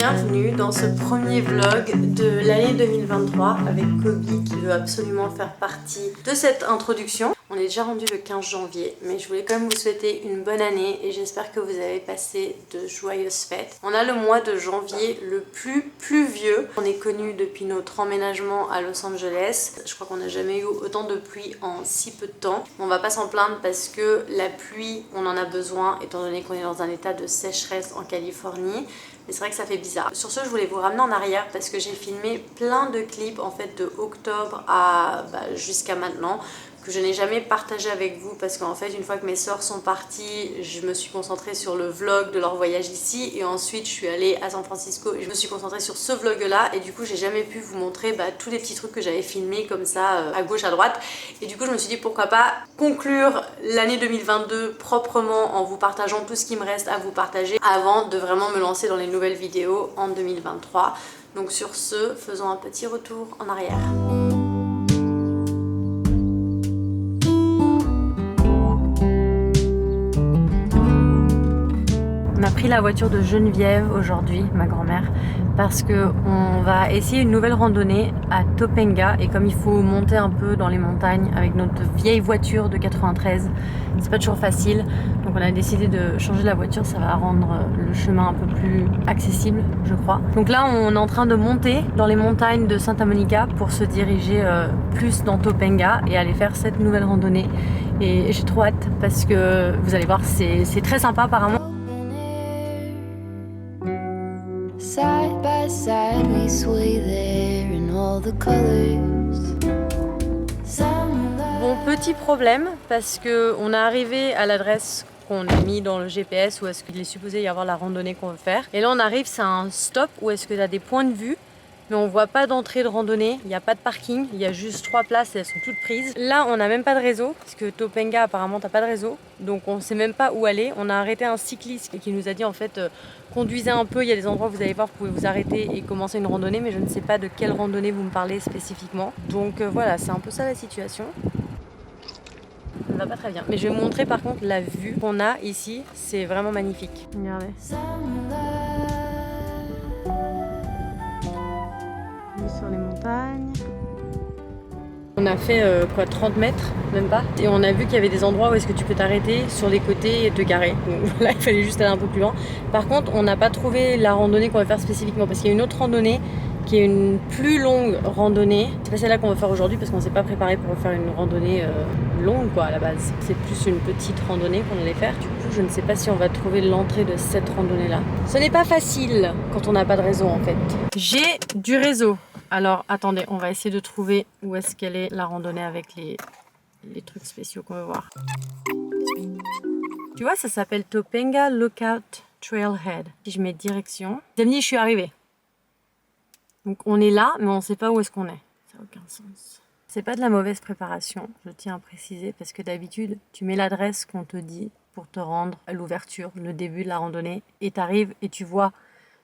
bienvenue dans ce premier vlog de l'année 2023 avec Kobe qui veut absolument faire partie de cette introduction. On est déjà rendu le 15 janvier, mais je voulais quand même vous souhaiter une bonne année et j'espère que vous avez passé de joyeuses fêtes. On a le mois de janvier le plus pluvieux. On est connu depuis notre emménagement à Los Angeles. Je crois qu'on n'a jamais eu autant de pluie en si peu de temps. On va pas s'en plaindre parce que la pluie, on en a besoin étant donné qu'on est dans un état de sécheresse en Californie. Mais c'est vrai que ça fait bizarre. Sur ce, je voulais vous ramener en arrière parce que j'ai filmé plein de clips en fait de octobre à jusqu'à maintenant que je n'ai jamais partagé avec vous parce qu'en fait une fois que mes sœurs sont parties, je me suis concentrée sur le vlog de leur voyage ici et ensuite je suis allée à San Francisco et je me suis concentrée sur ce vlog là et du coup j'ai jamais pu vous montrer tous les petits trucs que j'avais filmés comme ça à gauche à droite et du coup je me suis dit pourquoi pas conclure l'année 2022 proprement en vous partageant tout ce qui me reste à vous partager avant de vraiment me lancer dans les nouvelles vidéos en 2023. Donc sur ce, faisons un petit retour en arrière. On a pris la voiture de Geneviève aujourd'hui, ma grand-mère, parce qu'on va essayer une nouvelle randonnée à Topanga et comme il faut monter un peu dans les montagnes avec notre vieille voiture de 93, c'est pas toujours facile, donc on a décidé de changer la voiture, ça va rendre le chemin un peu plus accessible, je crois. Donc là on est en train de monter dans les montagnes de Santa Monica pour se diriger plus dans Topanga et aller faire cette nouvelle randonnée et j'ai trop hâte parce que vous allez voir c'est très sympa apparemment. Side by side we sway there in all the colors. Bon, petit problème parce que on est arrivé à l'adresse qu'on a mis dans le GPS où est-ce qu'il est supposé y avoir la randonnée qu'on veut faire. Et là on arrive, c'est un stop où est-ce que tu as des points de vue. Mais on voit pas d'entrée de randonnée, il n'y a pas de parking, il y a juste 3 places et elles sont toutes prises. Là on n'a même pas de réseau, parce que Topanga apparemment t'as pas de réseau, donc on sait même pas où aller. On a arrêté un cycliste qui nous a dit en fait conduisez un peu, il y a des endroits où vous allez voir, vous pouvez vous arrêter et commencer une randonnée, mais je ne sais pas de quelle randonnée vous me parlez spécifiquement. Donc voilà, c'est un peu ça la situation. Ça va pas très bien. Mais je vais vous montrer par contre la vue qu'on a ici, c'est vraiment magnifique. Regardez. Sur les montagnes. On a fait 30 mètres, même pas. Et on a vu qu'il y avait des endroits où est-ce que tu peux t'arrêter sur les côtés et te garer. Donc voilà, il fallait juste aller un peu plus loin. Par contre, on n'a pas trouvé la randonnée qu'on va faire spécifiquement parce qu'il y a une autre randonnée qui est une plus longue randonnée. C'est pas celle-là qu'on va faire aujourd'hui parce qu'on s'est pas préparé pour faire une randonnée longue quoi à la base. C'est plus une petite randonnée qu'on allait faire. Du coup, je ne sais pas si on va trouver l'entrée de cette randonnée-là. Ce n'est pas facile quand on n'a pas de réseau en fait. J'ai du réseau. Alors attendez, on va essayer de trouver où est-ce qu'elle est la randonnée avec les trucs spéciaux qu'on veut voir. Tu vois, ça s'appelle Topanga Lookout Trailhead. Si je mets direction, Damni, je suis arrivée. Donc on est là, mais on ne sait pas où est-ce qu'on est. Ça n'a aucun sens. C'est pas de la mauvaise préparation, je tiens à préciser, parce que d'habitude, tu mets l'adresse qu'on te dit pour te rendre à l'ouverture, le début de la randonnée, et tu arrives et tu vois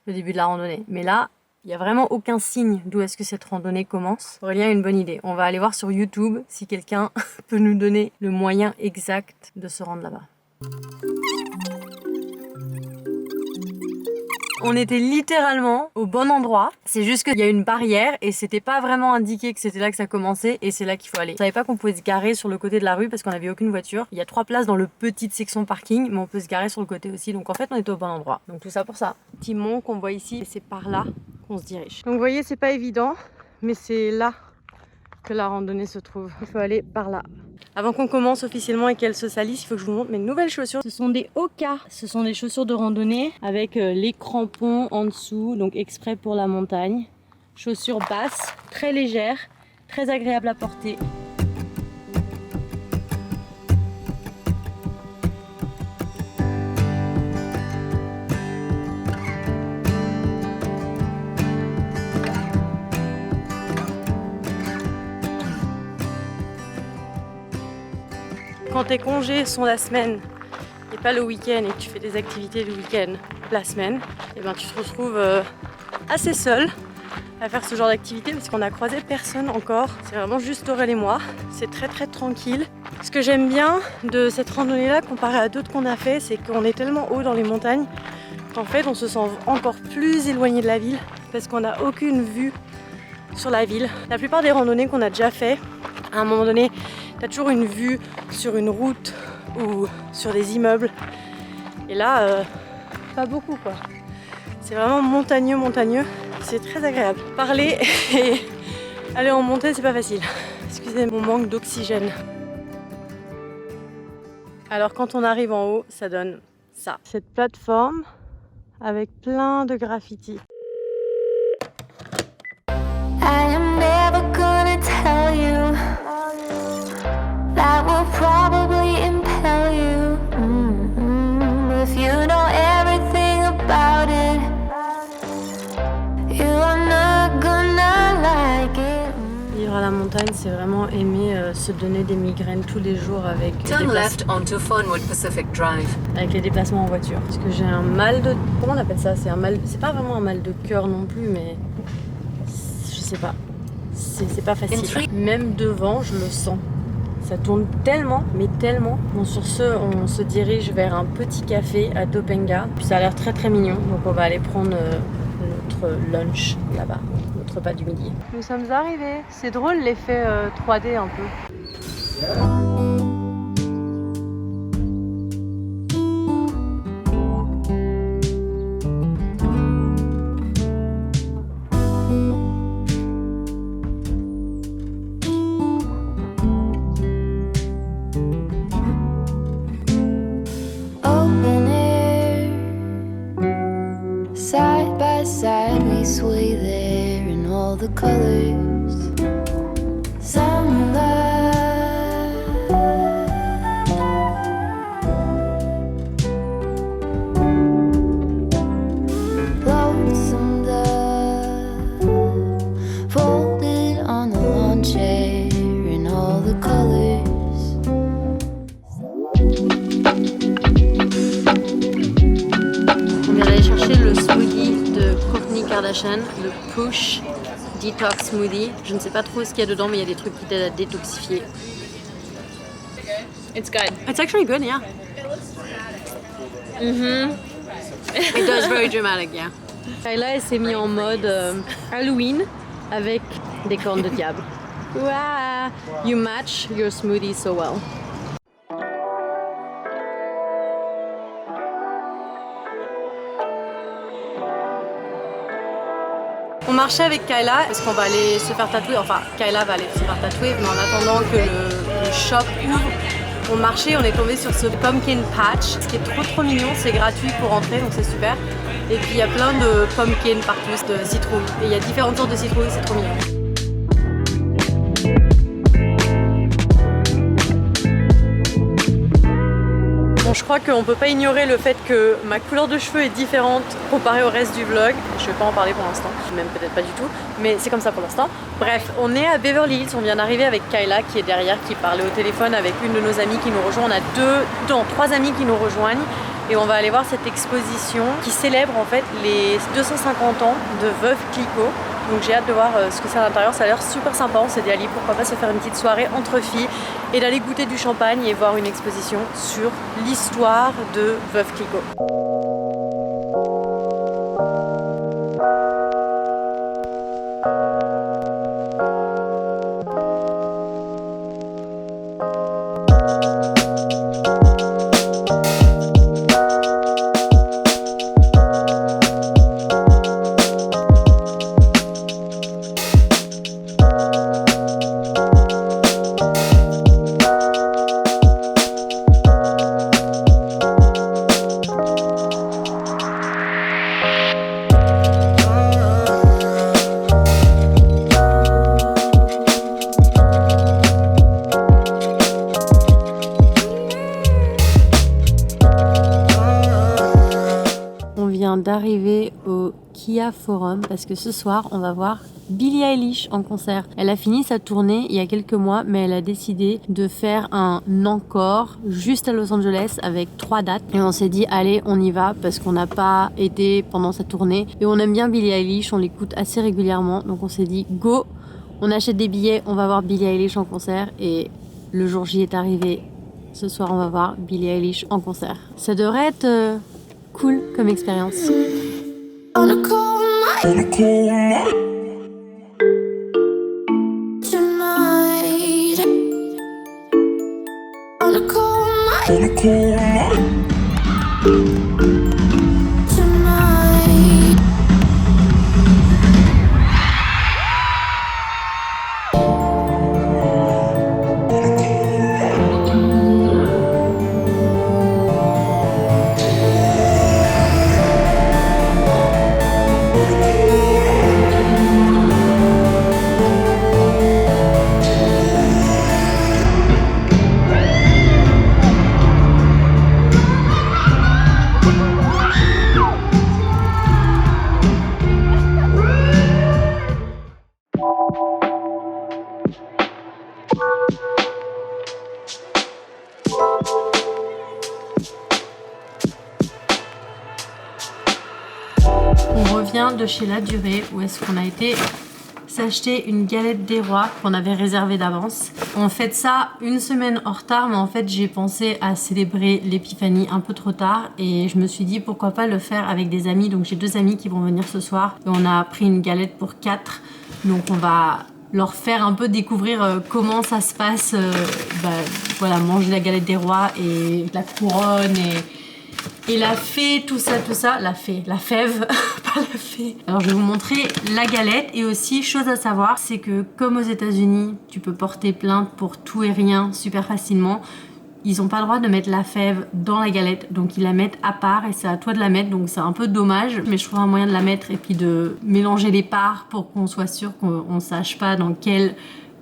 le début de la randonnée. Mais là, il n'y a vraiment aucun signe d'où est-ce que cette randonnée commence. Aurélien a une bonne idée. On va aller voir sur YouTube si quelqu'un peut nous donner le moyen exact de se rendre là-bas. On était littéralement au bon endroit. C'est juste qu'il y a une barrière et c'était pas vraiment indiqué que c'était là que ça commençait et c'est là qu'il faut aller. Je savais pas qu'on pouvait se garer sur le côté de la rue parce qu'on n'avait aucune voiture. Il y a 3 places dans le petite section parking, mais on peut se garer sur le côté aussi. Donc en fait, on était au bon endroit. Donc tout ça pour ça. Petit mont qu'on voit ici et c'est par là qu'on se dirige. Donc vous voyez, c'est pas évident, mais c'est là que la randonnée se trouve. Il faut aller par là. Avant qu'on commence officiellement et qu'elle se salisse, il faut que je vous montre mes nouvelles chaussures. Ce sont des Hoka. Ce sont des chaussures de randonnée avec les crampons en dessous, donc exprès pour la montagne. Chaussures basses, très légères, très agréables à porter. Quand tes congés sont la semaine et pas le week-end et que tu fais des activités le week-end la semaine, et ben tu te retrouves assez seul à faire ce genre d'activité parce qu'on a croisé personne encore. C'est vraiment juste Aurel et moi. C'est très tranquille. Ce que j'aime bien de cette randonnée là comparé à d'autres qu'on a fait, c'est qu'on est tellement haut dans les montagnes En fait, on se sent encore plus éloigné de la ville parce qu'on n'a aucune vue sur la ville. La plupart des randonnées qu'on a déjà fait, à un moment donné, tu as toujours une vue sur une route ou sur des immeubles. Et là, pas beaucoup quoi. C'est vraiment montagneux. C'est très agréable. Parler et aller en montée, c'est pas facile. Excusez mon manque d'oxygène. Alors quand on arrive en haut, ça donne ça. Cette plateforme avec plein de graffitis. I am never gonna tell you that will probably impel you. If you know everything about it, you are not gonna like it. Vivre à la montagne, c'est vraiment aimer se donner des migraines tous les jours avec les déplacements en voiture. Parce que j'ai un mal de... Comment on appelle ça? C'est pas vraiment un mal de cœur non plus, mais... Je sais pas. C'est pas facile. Même devant, je le sens. Ça tourne tellement, mais tellement. Bon, sur ce, on se dirige vers un petit café à Toppengarde. Puis ça a l'air très très mignon. Donc on va aller prendre notre lunch là-bas, notre repas du midi. Nous sommes arrivés. C'est drôle l'effet 3D un peu. Side by side we sway there in all the colors. Some love, lonesome dove, folded on the lawn chair in all the colors. On vient d'aller chercher le smoothie de Kourtney Kardashian, le Push Detox Smoothie. Je ne sais pas trop ce qu'il y a dedans, mais il y a des trucs qui t'aident à détoxifier. It's good. It's actually good, yeah. It does very dramatic, yeah. Kayla, elle s'est mise en mode Halloween avec des cornes de diable. Wow, you match your smoothie so well. On marchait avec Kayla parce qu'on va aller se faire tatouer, enfin Kayla va aller se faire tatouer, mais en attendant que le shop ouvre, on marchait, on est tombé sur ce pumpkin patch, ce qui est trop mignon, c'est gratuit pour entrer donc c'est super. Et puis il y a plein de pumpkin partout, de citrouilles, et il y a différentes sortes de citrouilles, c'est trop mignon. Bon, je crois qu'on peut pas ignorer le fait que ma couleur de cheveux est différente comparée au reste du vlog. Je vais pas en parler pour l'instant, même peut-être pas du tout, mais c'est comme ça pour l'instant. Bref, on est à Beverly Hills, on vient d'arriver avec Kayla qui est derrière, qui parlait au téléphone avec une de nos amies qui nous rejoint. On a trois amis qui nous rejoignent et on va aller voir cette exposition qui célèbre en fait les 250 ans de Veuve Clicquot. Donc j'ai hâte de voir ce que c'est à l'intérieur, ça a l'air super sympa. On s'est dit allez, pourquoi pas se faire une petite soirée entre filles et d'aller goûter du champagne et voir une exposition sur l'histoire de Veuve Clicquot. D'arriver au Kia Forum parce que ce soir on va voir Billie Eilish en concert. Elle a fini sa tournée il y a quelques mois, mais elle a décidé de faire un encore juste à Los Angeles avec 3 dates et on s'est dit allez on y va parce qu'on n'a pas été pendant sa tournée et on aime bien Billie Eilish, on l'écoute assez régulièrement donc on s'est dit go, on achète des billets, on va voir Billie Eilish en concert et le jour J est arrivé. Ce soir on va voir Billie Eilish en concert. Ça devrait être cool comme expérience. On a cold night tonight. On a cold night tonight. On revient de chez La Durée où est-ce qu'on a été s'acheter une galette des rois qu'on avait réservée d'avance. On fait ça une semaine en retard, mais en fait j'ai pensé à célébrer l'épiphanie un peu trop tard et je me suis dit pourquoi pas le faire avec des amis. Donc j'ai 2 amis qui vont venir ce soir et on a pris une galette pour 4. Donc on va leur faire un peu découvrir comment ça se passe, voilà, manger la galette des rois et la couronne et la fée, tout ça, la fève, pas la fée. Alors je vais vous montrer la galette et aussi, chose à savoir, c'est que comme aux États-Unis, tu peux porter plainte pour tout et rien super facilement. Ils n'ont pas le droit de mettre la fève dans la galette, donc ils la mettent à part et c'est à toi de la mettre, donc c'est un peu dommage. Mais je trouve un moyen de la mettre et puis de mélanger les parts pour qu'on soit sûr qu'on ne sache pas dans quelle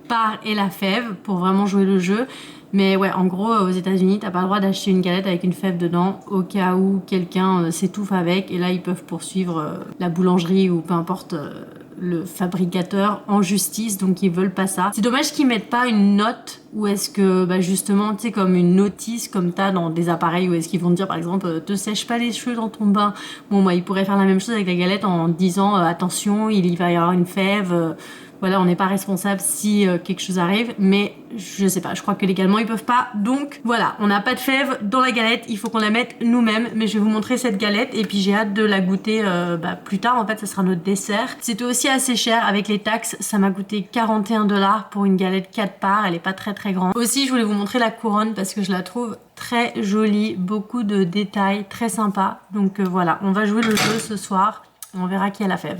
part est la fève pour vraiment jouer le jeu. Mais ouais, en gros, aux États-Unis, t'as pas le droit d'acheter une galette avec une fève dedans au cas où quelqu'un s'étouffe avec. Et là, ils peuvent poursuivre la boulangerie ou peu importe le fabricateur en justice. Donc, ils veulent pas ça. C'est dommage qu'ils mettent pas une note ou est-ce que, justement, tu sais, comme une notice comme t'as dans des appareils où est-ce qu'ils vont te dire, par exemple, te sèche pas les cheveux dans ton bain. Bon, moi, ils pourraient faire la même chose avec la galette en disant, attention, il va y avoir une fève. Voilà, on n'est pas responsable si quelque chose arrive, mais je sais pas, je crois que légalement ils peuvent pas. Donc voilà, on n'a pas de fève dans la galette, il faut qu'on la mette nous-mêmes. Mais je vais vous montrer cette galette et puis j'ai hâte de la goûter plus tard. En fait, ça sera notre dessert. C'était aussi assez cher avec les taxes, ça m'a coûté 41 $ pour une galette 4 parts, elle est pas très très grande. Aussi, je voulais vous montrer la couronne parce que je la trouve très jolie, beaucoup de détails, très sympa. Donc voilà, on va jouer le jeu ce soir et on verra qui a la fève.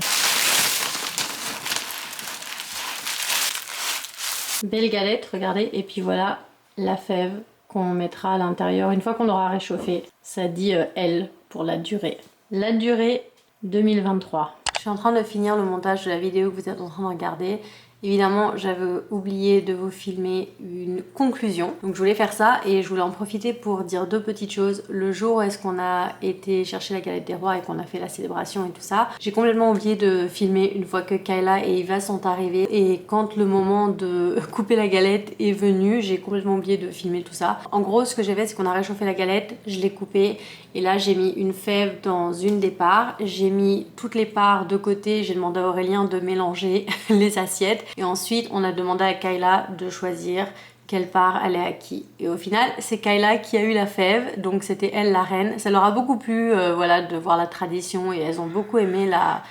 Belle galette, regardez, et puis voilà la fève qu'on mettra à l'intérieur une fois qu'on l'aura réchauffée. Ça dit L pour la durée. La durée 2023. Je suis en train de finir le montage de la vidéo que vous êtes en train de regarder. Évidemment, j'avais oublié de vous filmer une conclusion. Donc je voulais faire ça et je voulais en profiter pour dire 2 petites choses. Le jour où est-ce qu'on a été chercher la galette des rois et qu'on a fait la célébration et tout ça, j'ai complètement oublié de filmer une fois que Kayla et Eva sont arrivés. Et quand le moment de couper la galette est venu, j'ai complètement oublié de filmer tout ça. En gros, ce que j'ai fait, c'est qu'on a réchauffé la galette, je l'ai coupée et là j'ai mis une fève dans une des parts. J'ai mis toutes les parts de côté, j'ai demandé à Aurélien de mélanger les assiettes. Et ensuite, on a demandé à Kayla de choisir quelle part allait à qui. Et au final, c'est Kayla qui a eu la fève, donc c'était elle la reine. Ça leur a beaucoup plu voilà, de voir la tradition et elles ont beaucoup aimé la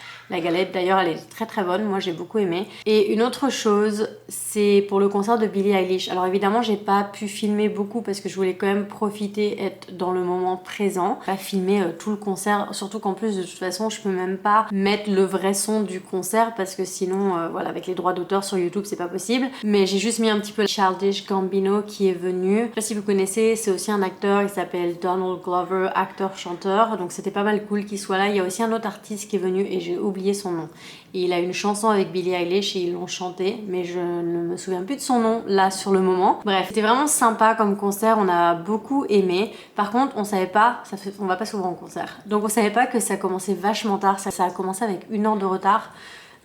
galette. D'ailleurs, elle est très très bonne, moi j'ai beaucoup aimé. Et une autre chose, c'est pour le concert de Billie Eilish. Alors évidemment, j'ai pas pu filmer beaucoup parce que je voulais quand même profiter, être dans le moment présent. Pas filmer tout le concert, surtout qu'en plus de toute façon, je peux même pas mettre le vrai son du concert parce que sinon, voilà, avec les droits d'auteur sur YouTube, c'est pas possible. Mais j'ai juste mis un petit peu Childish Gambino qui est venu. Je sais pas si vous connaissez, c'est aussi un acteur, il s'appelle Donald Glover, acteur-chanteur. Donc c'était pas mal cool qu'il soit là. Il y a aussi un autre artiste qui est venu et j'ai oublié son nom. Et il a une chanson avec Billie Eilish et ils l'ont chanté, mais je ne me souviens plus de son nom là sur le moment. Bref, c'était vraiment sympa comme concert, on a beaucoup aimé. Par contre, on savait pas, on va pas souvent au concert, donc on savait pas que ça commençait vachement tard. Ça a commencé avec 1 heure de retard.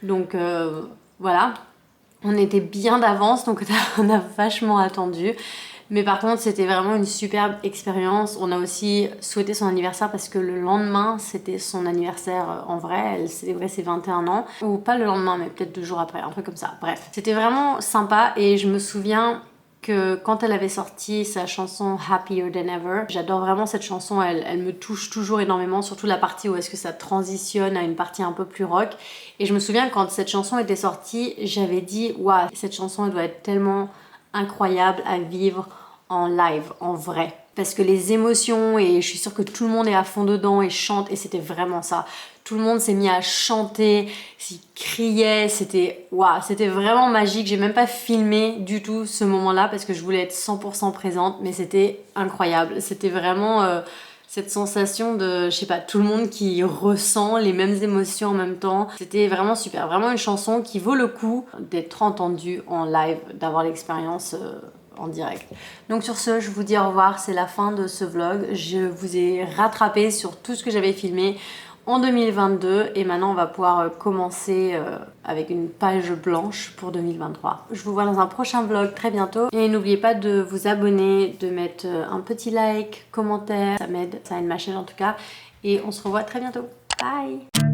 Donc voilà, on était bien d'avance, donc on a vachement attendu. Mais par contre, c'était vraiment une superbe expérience. On a aussi souhaité son anniversaire parce que le lendemain, c'était son anniversaire en vrai. Elle célébrait ses 21 ans. Ou pas le lendemain, mais peut-être 2 jours après, un truc comme ça. Bref, c'était vraiment sympa et je me souviens que quand elle avait sorti sa chanson Happier Than Ever. J'adore vraiment cette chanson, elle me touche toujours énormément, surtout la partie où est-ce que ça transitionne à une partie un peu plus rock. Et je me souviens quand cette chanson était sortie, j'avais dit waouh, cette chanson elle doit être tellement incroyable à vivre en live, en vrai. Parce que les émotions, et je suis sûre que tout le monde est à fond dedans et chante, et c'était vraiment ça. Tout le monde s'est mis à chanter, s'y criait, c'était waouh, c'était vraiment magique. J'ai même pas filmé du tout ce moment-là parce que je voulais être 100% présente, mais c'était incroyable. C'était vraiment cette sensation de, je sais pas, tout le monde qui ressent les mêmes émotions en même temps. C'était vraiment super, vraiment une chanson qui vaut le coup d'être entendue en live, d'avoir l'expérience en direct. Donc sur ce, je vous dis au revoir, c'est la fin de ce vlog. Je vous ai rattrapé sur tout ce que j'avais filmé en 2022 et maintenant on va pouvoir commencer avec une page blanche pour 2023. Je vous vois dans un prochain vlog très bientôt et n'oubliez pas de vous abonner, de mettre un petit like, commentaire, ça m'aide, ça aide ma chaîne en tout cas et on se revoit très bientôt. Bye!